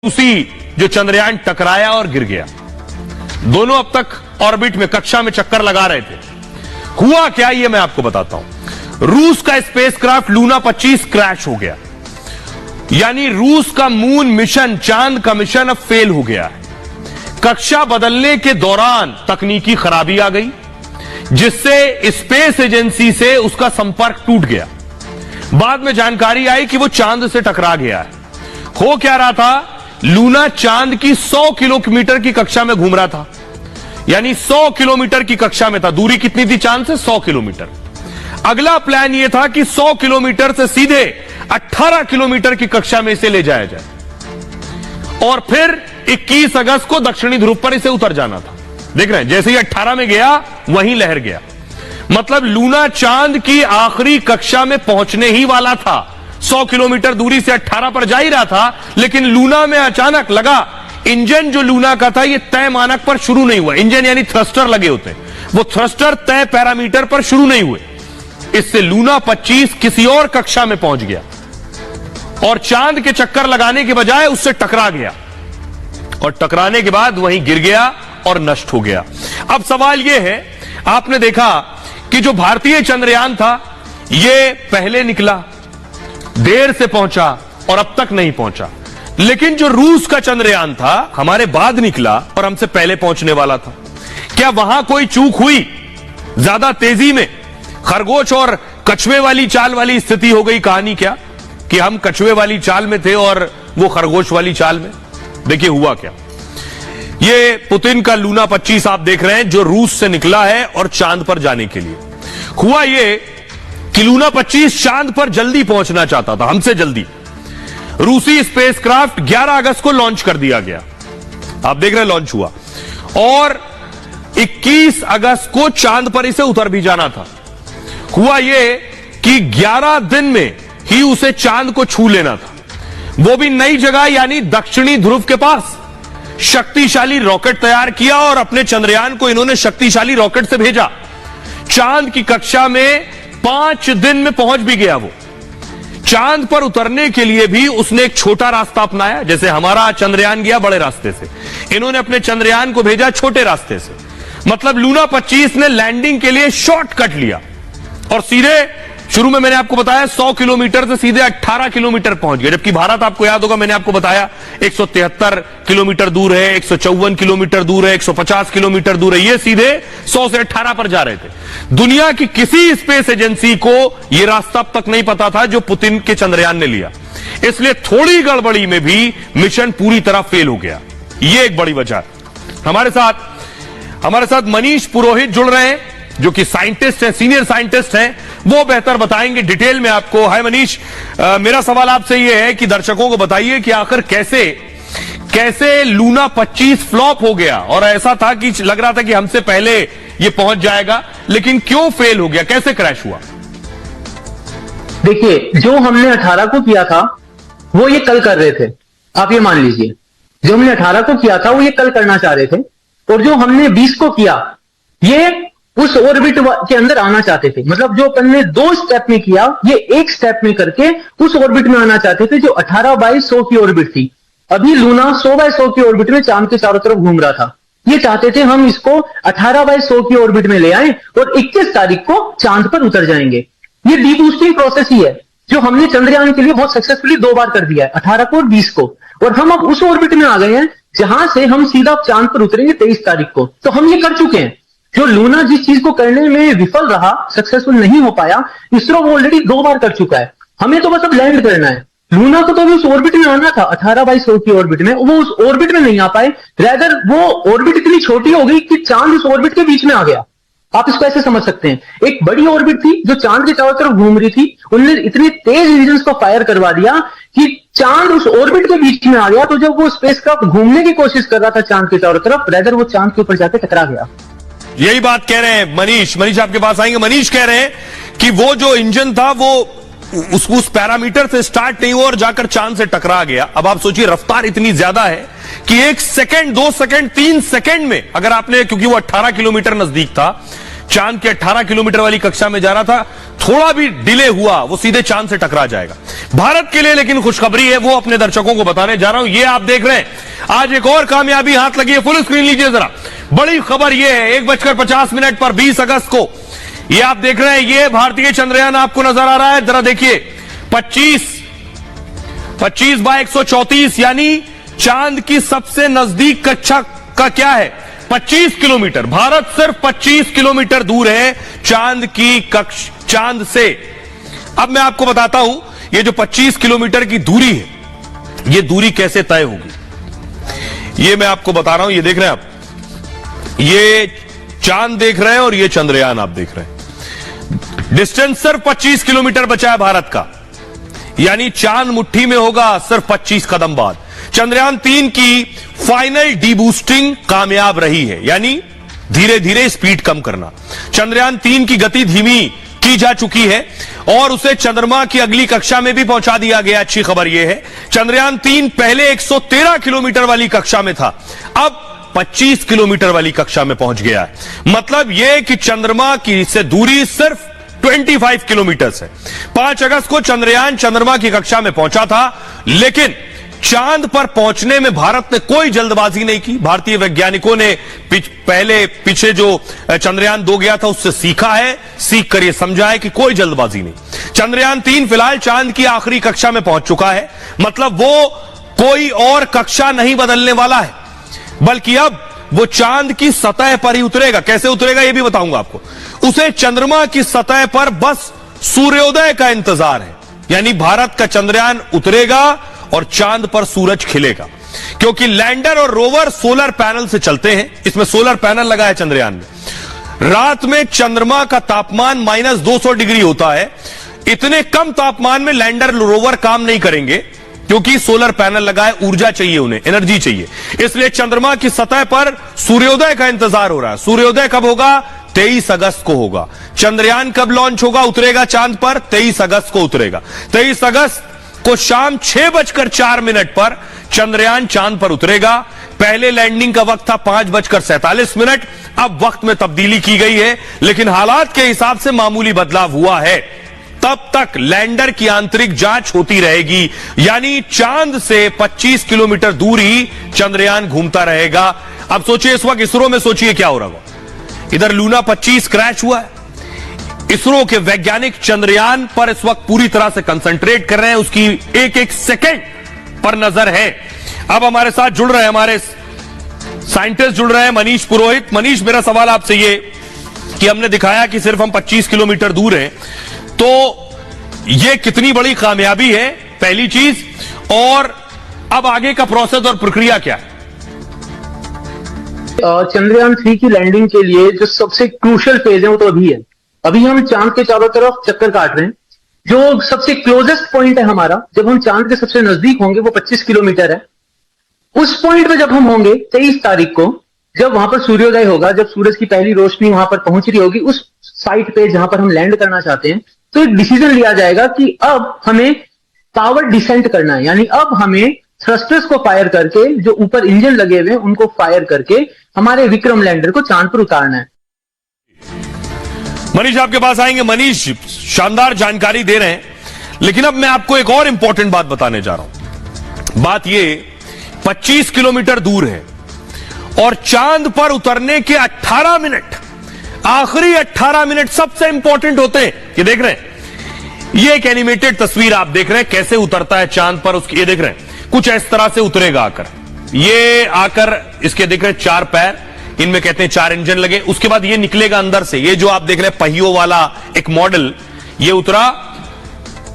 रूसी जो चंद्रयान टकराया और गिर गया। दोनों अब तक ऑर्बिट में कक्षा में चक्कर लगा रहे थे। हुआ क्या ये मैं आपको बताता हूं। रूस का स्पेसक्राफ्ट लूना 25 क्रैश हो गया, यानी रूस का मून मिशन, चांद का मिशन अब फेल हो गया है। कक्षा बदलने के दौरान तकनीकी खराबी आ गई, जिससे स्पेस एजेंसी से उसका संपर्क टूट गया। बाद में जानकारी आई कि वो चांद से टकरा गया है। हो क्या रहा था, लूना चांद की 100 किलोमीटर की कक्षा में घूम रहा था, यानी 100 किलोमीटर की कक्षा में था। दूरी कितनी थी चांद से? 100 किलोमीटर। अगला प्लान यह था कि 100 किलोमीटर से सीधे 18 किलोमीटर की कक्षा में इसे ले जाया जाए और फिर 21 अगस्त को दक्षिणी ध्रुव पर इसे उतर जाना था। देख रहे हैं, जैसे ही 18 में गया वहीं लहर गया। मतलब लूना चांद की आखिरी कक्षा में पहुंचने ही वाला था। 100 किलोमीटर दूरी से 18 पर जा ही रहा था, लेकिन लूना में अचानक लगा इंजन जो लूना का था ये तय मानक पर शुरू नहीं हुआ। इंजन यानी थ्रस्टर लगे होते, वो थ्रस्टर तय पैरामीटर पर शुरू नहीं हुए। इससे लूना 25 किसी और कक्षा में पहुंच गया और चांद के चक्कर लगाने के बजाय उससे टकरा गया और टकराने के बाद वहीं गिर गया और नष्ट हो गया। अब सवाल यह है, आपने देखा कि जो भारतीय चंद्रयान था यह पहले निकला, देर से पहुंचा और अब तक नहीं पहुंचा। लेकिन जो रूस का चंद्रयान था हमारे बाद निकला और हमसे पहले पहुंचने वाला था। क्या वहां कोई चूक हुई? ज्यादा तेजी में खरगोश और कछुए वाली चाल वाली स्थिति हो गई कहानी क्या, कि हम कछुए वाली चाल में थे और वो खरगोश वाली चाल में? देखिए हुआ क्या। ये पुतिन का लूना 25 आप देख रहे हैं, जो रूस से निकला है और चांद पर जाने के लिए। हुआ ये कि लूना 25 चांद पर जल्दी पहुंचना चाहता था, हमसे जल्दी। रूसी स्पेसक्राफ्ट 11 अगस्त को लॉन्च कर दिया गया, आप देख रहे हैं लॉन्च हुआ, और 21 अगस्त को चांद पर इसे उतर भी जाना था। हुआ यह कि 11 दिन में ही उसे चांद को छू लेना था, वो भी नई जगह यानी दक्षिणी ध्रुव के पास। शक्तिशाली रॉकेट तैयार किया और अपने चंद्रयान को इन्होंने शक्तिशाली रॉकेट से भेजा। चांद की कक्षा में 5 दिन में पहुंच भी गया वो। चांद पर उतरने के लिए भी उसने एक छोटा रास्ता अपनाया, जैसे हमारा चंद्रयान गया बड़े रास्ते से, इन्होंने अपने चंद्रयान को भेजा छोटे रास्ते से। मतलब लूना 25 ने लैंडिंग के लिए शॉर्टकट लिया और सीधे, शुरू में मैंने आपको बताया 100 किलोमीटर से सीधे 18 किलोमीटर पहुंच गया, जबकि भारत आपको याद होगा मैंने आपको बताया 173 किलोमीटर दूर है, 154 किलोमीटर दूर है, 150 किलोमीटर दूर है। ये सीधे 100 से 18 पर जा रहे थे। दुनिया की किसी स्पेस एजेंसी को यह रास्ता अब तक नहीं पता था जो पुतिन के चंद्रयान ने लिया, इसलिए थोड़ी गड़बड़ी में भी मिशन पूरी तरह फेल हो गया। यह एक बड़ी वजह। हमारे साथ मनीष पुरोहित जुड़ रहे हैं, जो कि साइंटिस्ट हैं, सीनियर साइंटिस्ट हैं, वो बेहतर बताएंगे डिटेल में आपको। हाय मनीष, मेरा सवाल आपसे ये है कि दर्शकों को बताइए कि आखिर कैसे लूना 25 फ्लॉप हो गया, और ऐसा था कि लग रहा था कि हमसे पहले ये पहुंच जाएगा, लेकिन क्यों फेल हो गया, कैसे क्रैश हुआ? देखिए, जो हमने 18 को किया था वो ये कल कर रहे थे, आप ये मान लीजिए। जो हमने 18 को किया था वो ये कल करना चाह रहे थे, और जो हमने 20 को किया ये उस ऑर्बिट के अंदर आना चाहते थे। मतलब जो अपन ने 2 स्टेप में किया, ये 1 स्टेप में करके उस ऑर्बिट में आना चाहते थे जो 18/100 की ऑर्बिट थी। अभी लूना 100/100 की ऑर्बिट में चांद के चारों तरफ घूम रहा था। ये चाहते थे हम इसको 18/100 की ऑर्बिट में ले आए और 21 तारीख को चांद पर उतर जाएंगे। ये डीबूस्टिंग प्रोसेस ही है जो हमने चंद्रयान के लिए बहुत सक्सेसफुली 2 बार कर दिया है, 18 को और 20 को। और हम अब उस ऑर्बिट में आ गए हैं जहां से हम सीधा चांद पर उतरेंगे 23 तारीख को। तो हम ये कर चुके हैं। जो लूना जिस चीज को करने में विफल रहा, सक्सेसफुल नहीं हो पाया, इसरो वो ऑलरेडी 2 बार कर चुका है। हमें तो बस अब लैंड करना है। लूना को तो अभी उस ऑर्बिट में आना था 18/100 की ऑर्बिट में, वो उस ऑर्बिट में नहीं आ पाए। रैदर वो ऑर्बिट इतनी छोटी हो गई कि चांद उस ऑर्बिट के बीच में आ गया। आप इसको ऐसे समझ सकते हैं, एक बड़ी ऑर्बिट थी जो चांद के चारों तरफ घूम रही थी, उन्होंने इतने तेज इंजन को फायर करवा दिया कि चांद उस ऑर्बिट के बीच में आ गया। तो जब वो स्पेसक्राफ्ट घूमने की कोशिश कर रहा था चांद के चारों तरफ, रैदर वो चांद के ऊपर जाकर टकरा गया। यही बात कह रहे हैं मनीष आपके पास आएंगे। मनीष कह रहे हैं कि वो जो इंजन था वो उस पैरामीटर से स्टार्ट नहीं हुआ और जाकर चांद से टकरा गया। अब आप सोचिए, रफ्तार इतनी ज्यादा है कि 1 सेकंड, 2 सेकंड, 3 सेकंड में, अगर आपने, क्योंकि वो 18 किलोमीटर नजदीक था, चांद के 18 किलोमीटर वाली कक्षा में जा रहा था, थोड़ा भी डिले हुआ वो सीधे चांद से टकरा जाएगा। भारत के लिए लेकिन खुशखबरी है, वो अपने दर्शकों को बताने जा रहा हूं। ये आप देख रहे हैं, आज एक और कामयाबी हाथ लगी है। फुल स्क्रीन लीजिए जरा, बड़ी खबर ये है, 1:50 पर 20 अगस्त को ये आप देख रहे हैं, ये भारतीय चंद्रयान आपको नजर आ रहा है। जरा देखिए, 25 बाय 134 यानी चांद की सबसे नजदीक कक्षा का क्या है, 25 किलोमीटर। भारत सिर्फ 25 किलोमीटर दूर है चांद से। अब मैं आपको बताता हूं, ये जो 25 किलोमीटर की दूरी है, ये दूरी कैसे तय होगी, ये मैं आपको बता रहा हूं। ये देख रहे हैं आप, ये चांद देख रहे हैं और ये चंद्रयान आप देख रहे हैं। डिस्टेंस सिर्फ 25 किलोमीटर बचा है भारत का, यानी चांद मुट्ठी में होगा सिर्फ 25 कदम बाद। चंद्रयान 3 की फाइनल डीबूस्टिंग कामयाब रही है, यानी धीरे धीरे स्पीड कम करना। चंद्रयान 3 की गति धीमी की जा चुकी है और उसे चंद्रमा की अगली कक्षा में भी पहुंचा दिया गया। अच्छी खबर यह है, चंद्रयान 3 पहले 113 किलोमीटर वाली कक्षा में था, अब 25 किलोमीटर वाली कक्षा में पहुंच गया है। मतलब यह कि चंद्रमा की से दूरी सिर्फ 25 किलोमीटर है। 5 अगस्त को चंद्रयान चंद्रमा की कक्षा में पहुंचा था, लेकिन चांद पर पहुंचने में भारत ने कोई जल्दबाजी नहीं की। भारतीय वैज्ञानिकों ने पीछे जो चंद्रयान 2 गया था उससे सीखा है, सीख कर यह समझा है कि कोई जल्दबाजी नहीं। चंद्रयान 3 फिलहाल चांद की आखिरी कक्षा में पहुंच चुका है, मतलब वो कोई और कक्षा नहीं बदलने वाला है, बल्कि अब वो चांद की सतह पर ही उतरेगा। कैसे उतरेगा यह भी बताऊंगा आपको। उसे चंद्रमा की सतह पर बस सूर्योदय का इंतजार है, यानी भारत का चंद्रयान उतरेगा और चांद पर सूरज खिलेगा, क्योंकि लैंडर और रोवर सोलर पैनल से चलते हैं। इसमें सोलर पैनल लगा है चंद्रयान में। रात में चंद्रमा का तापमान -200 डिग्री होता है। इतने कम तापमान में लैंडर रोवर काम नहीं करेंगे, क्योंकि सोलर पैनल लगा है, ऊर्जा चाहिए उन्हें, एनर्जी चाहिए। इसलिए चंद्रमा की सतह पर सूर्योदय का इंतजार हो रहा है। सूर्योदय कब होगा? 23 अगस्त को होगा। चंद्रयान कब लॉन्च होगा, उतरेगा चांद पर? 23 अगस्त को उतरेगा। 23 अगस्त को शाम 6:04 पर चंद्रयान चांद पर उतरेगा। पहले लैंडिंग का वक्त था 5:47। अब वक्त में तब्दीली की गई है, लेकिन हालात के हिसाब से मामूली बदलाव हुआ है। तब तक लैंडर की आंतरिक जांच होती रहेगी, यानी चांद से 25 किलोमीटर दूर ही चंद्रयान घूमता रहेगा। अब सोचिए, इस वक्त इसरो में सोचिए क्या हो रहा होगा। इधर लूना 25 क्रैश हुआ है, इसरो के वैज्ञानिक चंद्रयान पर इस वक्त पूरी तरह से कंसंट्रेट कर रहे हैं, उसकी एक एक सेकंड पर नजर है। अब हमारे साथ जुड़ रहे हैं, हमारे साइंटिस्ट जुड़ रहे हैं, मनीष पुरोहित। मनीष, मेरा सवाल आपसे ये कि हमने दिखाया कि सिर्फ हम 25 किलोमीटर दूर हैं, तो ये कितनी बड़ी कामयाबी है, पहली चीज, और अब आगे का प्रोसेस और प्रक्रिया क्या है? चंद्रयान 3 की लैंडिंग के लिए जो सबसे क्रूशियल फेज है वो तो अभी है। अभी हम चांद के चारों तरफ चक्कर काट रहे हैं। जो सबसे क्लोजेस्ट पॉइंट है हमारा, जब हम चांद के सबसे नजदीक होंगे, वो 25 किलोमीटर है। उस पॉइंट पे जब हम होंगे 23 तारीख को, जब वहां पर सूर्योदय होगा, जब सूरज की पहली रोशनी वहां पर पहुंच रही होगी, उस साइट पे जहां पर हम लैंड करना चाहते हैं, तो एक डिसीजन लिया जाएगा कि अब हमें पावर डिसेंट करना है, यानी अब हमें थ्रस्टर्स को फायर करके, जो ऊपर इंजन लगे हुए हैं उनको फायर करके हमारे विक्रम लैंडर को चांद पर उतारना है। मनीष, आपके पास आएंगे। मनीष शानदार जानकारी दे रहे हैं, लेकिन अब मैं आपको एक और इंपॉर्टेंट बात बताने जा रहा हूं। बात यह 25 किलोमीटर दूर है और चांद पर उतरने के 18 मिनट, आखिरी 18 मिनट सबसे इंपॉर्टेंट होते हैं। ये देख रहे हैं, ये एक एनिमेटेड तस्वीर आप देख रहे हैं, कैसे उतरता है चांद पर। उसकी ये देख रहे हैं, कुछ इस तरह से उतरेगा आकर। ये आकर इसके देख रहे हैं 4 पैर, इनमें कहते हैं 4 इंजन लगे। उसके बाद ये निकलेगा अंदर से, ये जो आप देख रहे हैं पहियों वाला एक मॉडल, ये उतरा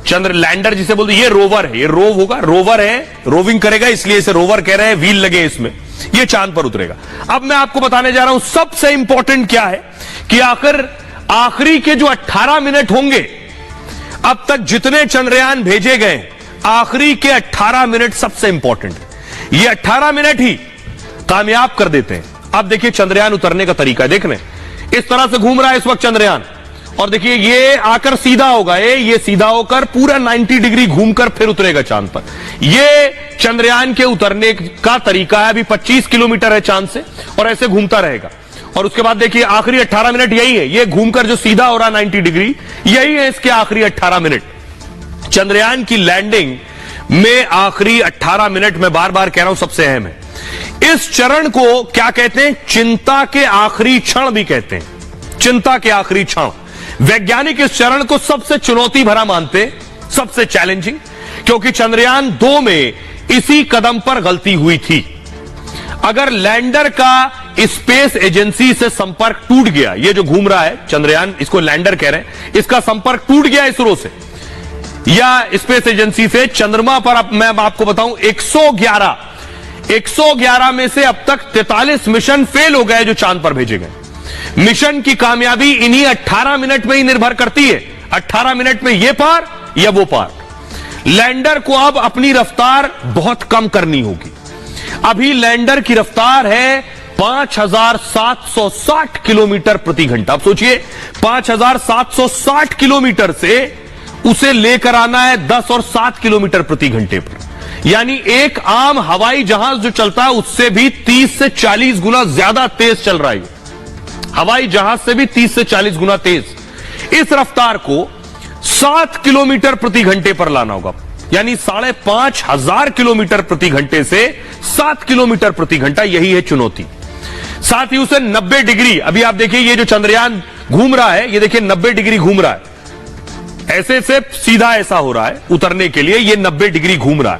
चंद्र लैंडर जिसे बोलते हैं। ये रोवर है, ये रोव होगा, रोवर है, रोविंग करेगा, इसलिए इसे रोवर कह रहे हैं। व्हील लगे इसमें, ये चांद पर उतरेगा। अब मैं आपको बताने जा रहा हूं सबसे इंपॉर्टेंट क्या है, कि आखिर आखिरी के जो 18 मिनट होंगे, अब तक जितने चंद्रयान भेजे गए, आखिरी के 18 मिनट सबसे इंपॉर्टेंट है। ये 18 मिनट ही कामयाब कर देते हैं। अब देखिए चंद्रयान उतरने का तरीका देख रहे हैं, इस तरह से घूम रहा है इस वक्त चंद्रयान, और देखिए ये आकर सीधा होगा, ये सीधा होकर पूरा 90 डिग्री घूमकर फिर उतरेगा चांद पर। ये चंद्रयान के उतरने का तरीका है। अभी 25 किलोमीटर है चांद से, और ऐसे घूमता रहेगा। और उसके बाद देखिए आखिरी 18 मिनट यही है, ये घूमकर जो सीधा हो रहा 90 डिग्री, यही है इसके आखिरी 18 मिनट। चंद्रयान की लैंडिंग में आखिरी 18 मिनट में बार बार कह रहा हूं सबसे अहम है। इस चरण को क्या कहते हैं? चिंता के आखिरी क्षण भी कहते हैं। चिंता के आखिरी क्षण। वैज्ञानिक इस चरण को सबसे चुनौती भरा मानते, सबसे चैलेंजिंग, क्योंकि चंद्रयान 2 में इसी कदम पर गलती हुई थी। अगर लैंडर का स्पेस एजेंसी से संपर्क टूट गया, ये जो घूम रहा है चंद्रयान, इसको लैंडर कह रहे हैं, इसका संपर्क टूट गया इसरो से या स्पेस एजेंसी से, चंद्रमा पर मैं आपको बताऊं 111 में से अब तक 43 मिशन फेल हो गए जो चांद पर भेजे गए। मिशन की कामयाबी इन्हीं 18 मिनट में ही निर्भर करती है। 18 मिनट में ये पार या वो पार। लैंडर को अब अपनी रफ्तार बहुत कम करनी होगी। अभी लैंडर की रफ्तार है 5760 किलोमीटर प्रति घंटा। अब सोचिए 5760 किलोमीटर से उसे लेकर आना है 10 और 7 किलोमीटर प्रति घंटे पर, यानी एक आम हवाई जहाज जो चलता है उससे भी 30 से 40 गुना ज्यादा तेज चल रहा है। हवाई जहाज से भी 30 से 40 गुना तेज। इस रफ्तार को 7 किलोमीटर प्रति घंटे पर लाना होगा, यानी 5500 किलोमीटर प्रति घंटे से 7 किलोमीटर प्रति घंटा, यही है चुनौती। साथ ही उसे 90 डिग्री, अभी आप देखिए ये जो चंद्रयान घूम रहा है, ये देखिए 90 डिग्री घूम रहा है, ऐसे से सीधा ऐसा हो रहा है उतरने के लिए, ये 90 डिग्री घूम रहा है।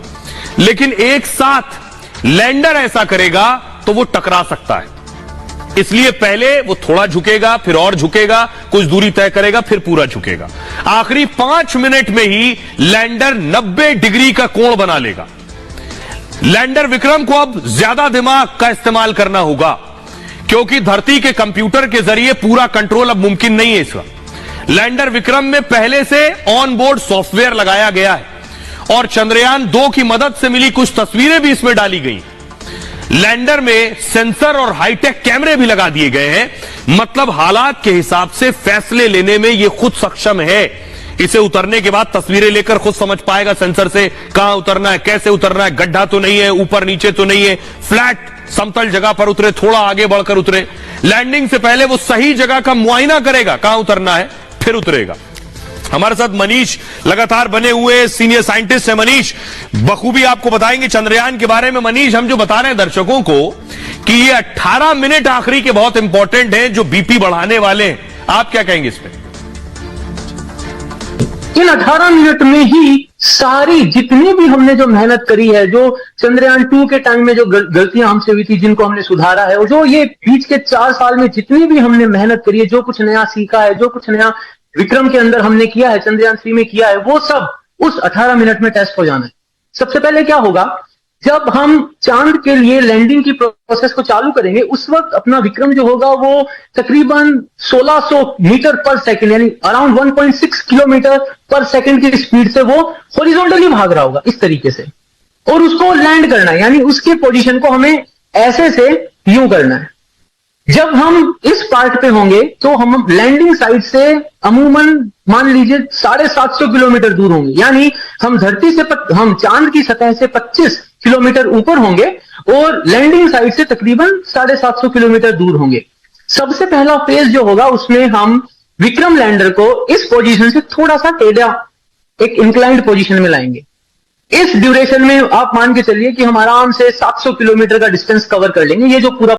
लेकिन एक साथ लैंडर ऐसा करेगा तो वो टकरा सकता है, इसलिए पहले वो थोड़ा झुकेगा, फिर और झुकेगा, कुछ दूरी तय करेगा, फिर पूरा झुकेगा। आखिरी 5 मिनट में ही लैंडर 90 डिग्री का कोण बना लेगा। लैंडर विक्रम को अब ज्यादा दिमाग का इस्तेमाल करना होगा, क्योंकि धरती के कंप्यूटर के जरिए पूरा कंट्रोल अब मुमकिन नहीं है इसका। लैंडर विक्रम में पहले से ऑन बोर्ड सॉफ्टवेयर लगाया गया है और चंद्रयान 2 की मदद से मिली कुछ तस्वीरें भी इसमें डाली गई। लैंडर में सेंसर और हाईटेक कैमरे भी लगा दिए गए हैं, मतलब हालात के हिसाब से फैसले लेने में यह खुद सक्षम है। इसे उतरने के बाद तस्वीरें लेकर खुद समझ पाएगा सेंसर से कहां उतरना है, कैसे उतरना है, गड्ढा तो नहीं है, ऊपर नीचे तो नहीं है, फ्लैट समतल जगह पर उतरे, थोड़ा आगे बढ़कर उतरे। लैंडिंग से पहले वो सही जगह का मुआयना करेगा, कहां उतरना है, फिर उतरेगा। हमारे साथ मनीष लगातार बने हुए सीनियर साइंटिस्ट है। मनीष बखूबी आपको बताएंगे चंद्रयान के बारे में। मनीष, हम जो बता रहे हैं दर्शकों को कि ये 18 मिनट आखिरी के बहुत इंपॉर्टेंट हैं, जो बीपी बढ़ाने वाले हैं, आप क्या कहेंगे इस पे? इन 18 मिनट में ही सारी जितनी भी हमने जो मेहनत करी है, जो चंद्रयान 2 के टाइम में जो गलतियां हमसे हुई थी जिनको हमने सुधारा है, और जो ये बीच के 4 साल में जितनी भी हमने मेहनत करी है, जो कुछ नया सीखा है, जो कुछ नया विक्रम के अंदर हमने किया है, चंद्रयान 3 में किया है, वो सब उस 18 मिनट में टेस्ट हो जाना है। सबसे पहले क्या होगा, जब हम चांद के लिए लैंडिंग की प्रोसेस को चालू करेंगे, उस वक्त अपना विक्रम जो होगा वो तकरीबन 1600 मीटर पर सेकंड, यानी अराउंड 1.6 किलोमीटर पर सेकंड की स्पीड से वो हॉरिजॉन्टली भाग रहा होगा इस तरीके से, और उसको लैंड करना है, यानी उसके पोजीशन को हमें ऐसे से यूं करना है। जब हम इस पार्ट पे होंगे तो हम लैंडिंग साइड से अमूमन मान लीजिए 750 किलोमीटर दूर होंगे, यानी हम धरती से हम चांद की सतह से 25 किलोमीटर ऊपर होंगे और लैंडिंग साइड से तकरीबन 750 किलोमीटर दूर होंगे। सबसे पहला फेज जो होगा उसमें हम विक्रम लैंडर को इस पोजीशन से थोड़ा सा टेढ़ा एक इंक्लाइंड पोजीशन में लाएंगे। इस ड्यूरेशन में आप मान के चलिए कि हम आराम से 700 किलोमीटर का डिस्टेंस कवर कर लेंगे। ये जो पूरा